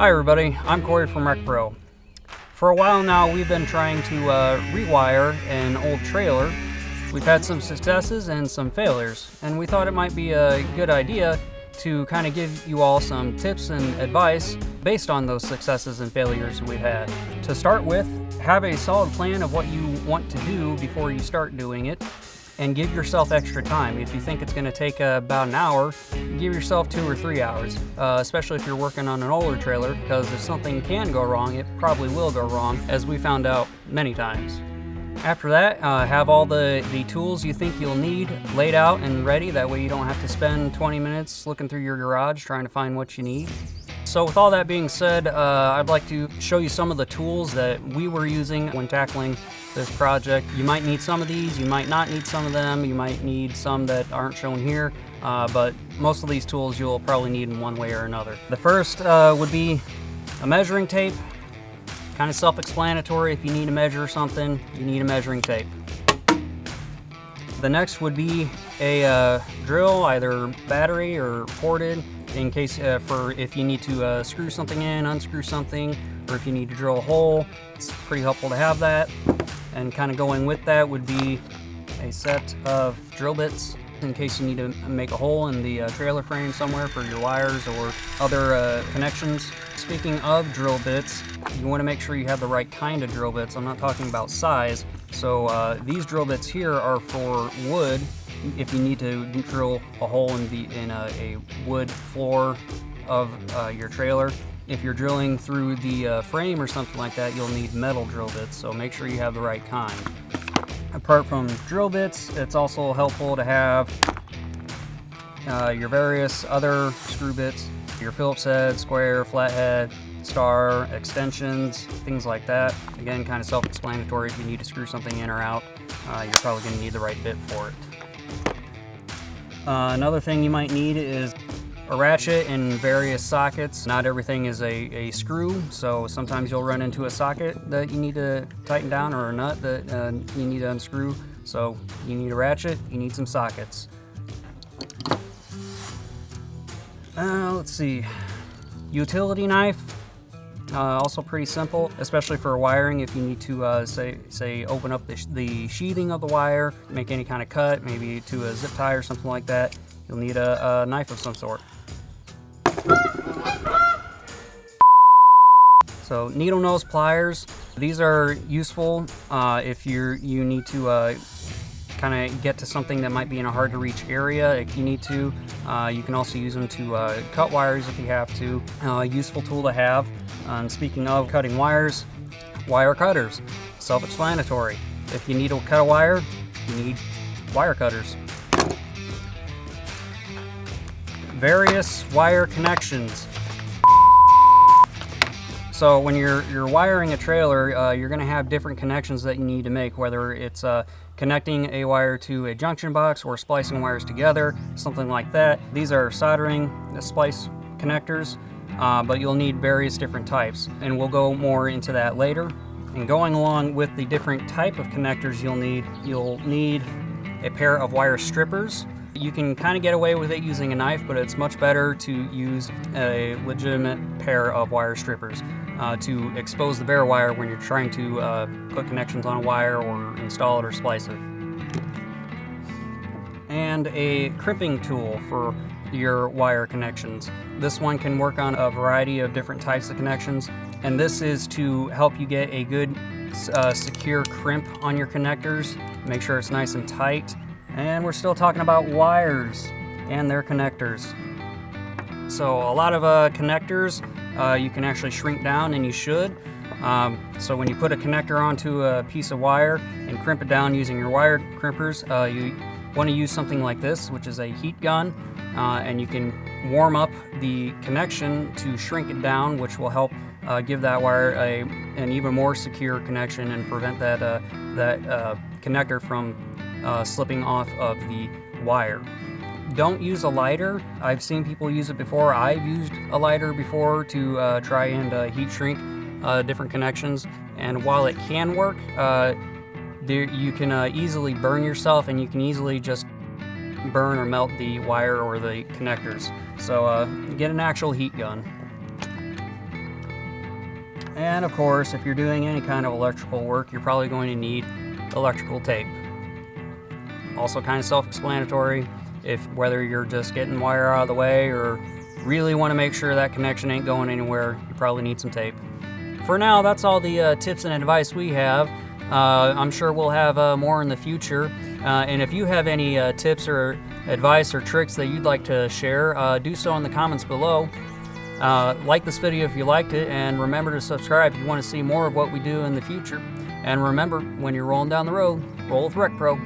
Hi everybody, I'm Corey from RecPro. For a while now we've been trying to rewire an old trailer. We've had some successes and some failures, and we thought it might be a good idea to kind of give you all some tips and advice based on those successes and failures we've had. To start with, have a solid plan of what you want to do before you start doing it, and give yourself extra time. If you think it's going to take about an hour, give yourself 2 or 3 hours, especially if you're working on an older trailer, because if something can go wrong, it probably will go wrong, as we found out many times. After that, have all the tools you think you'll need laid out and ready. That way you don't have to spend 20 minutes looking through your garage trying to find what you need. So with all that being said, I'd like to show you some of the tools that we were using when tackling this project. You might need some of these, you might not need some of them, you might need some that aren't shown here, but most of these tools you'll probably need in one way or another. The first would be a measuring tape. Kind of self-explanatory. If you need to measure something, you need a measuring tape. The next would be a drill, either battery or corded, in case for if you need to screw something in, unscrew something, or if you need to drill a hole. It's pretty helpful to have that. And kind of going with that would be a set of drill bits in case you need to make a hole in the trailer frame somewhere for your wires or other connections. Speaking of drill bits, you want to make sure you have the right kind of drill bits. I'm not talking about size. So these drill bits here are for wood. If you need to drill a hole in a wood floor of your trailer. If you're drilling through the frame or something like that, you'll need metal drill bits, so make sure you have the right kind. Apart from drill bits, it's also helpful to have your various other screw bits, your Phillips head, square, flathead, star, extensions, things like that. Again, kind of self-explanatory. If you need to screw something in or out, you're probably going to need the right bit for it. Another thing you might need is a ratchet in various sockets. Not everything is a screw, so sometimes you'll run into a socket that you need to tighten down or a nut that you need to unscrew. So you need a ratchet, you need some sockets. Let's see. Utility knife. Also pretty simple, especially for wiring. If you need to say open up the sheathing of the wire, make any kind of cut, maybe to a zip tie or something like that, you'll need a knife of some sort. So needle nose pliers, these are useful if you need to kind of get to something that might be in a hard to reach area. If you need to, you can also use them to cut wires if you have to. Useful tool to have. And speaking of cutting wires, wire cutters, self-explanatory. If you need to cut a wire, you need wire cutters. Various wire connections. So when you're wiring a trailer, you're going to have different connections that you need to make, whether it's connecting a wire to a junction box or splicing wires together, something like that. These are soldering splice connectors, but you'll need various different types, and we'll go more into that later. And going along with the different type of connectors you'll need a pair of wire strippers. You can kind of get away with it using a knife, but it's much better to use a legitimate pair of wire strippers to expose the bare wire when you're trying to put connections on a wire or install it or splice it. And a crimping tool for your wire connections. This one can work on a variety of different types of connections, and this is to help you get a good secure crimp on your connectors. Make sure it's nice and tight. And we're still talking about wires and their connectors. So a lot of connectors you can actually shrink down, and you should. So when you put a connector onto a piece of wire and crimp it down using your wire crimpers, you want to use something like this, which is a heat gun, and you can warm up the connection to shrink it down, which will help give that wire an even more secure connection and prevent that connector from slipping off of the wire. Don't use a lighter. I've seen people use it before. I've used a lighter before to try and heat shrink different connections, and while it can work, you can easily burn yourself, and you can easily just burn or melt the wire or the connectors. So get an actual heat gun. And of course, if you're doing any kind of electrical work, you're probably going to need electrical tape. Also kind of self-explanatory. If whether you're just getting wire out of the way or really want to make sure that connection ain't going anywhere, you probably need some tape. For now, that's all the tips and advice we have. I'm sure we'll have more in the future. And if you have any tips or advice or tricks that you'd like to share, do so in the comments below. Like this video if you liked it, and remember to subscribe if you want to see more of what we do in the future. And remember, when you're rolling down the road, roll with RecPro.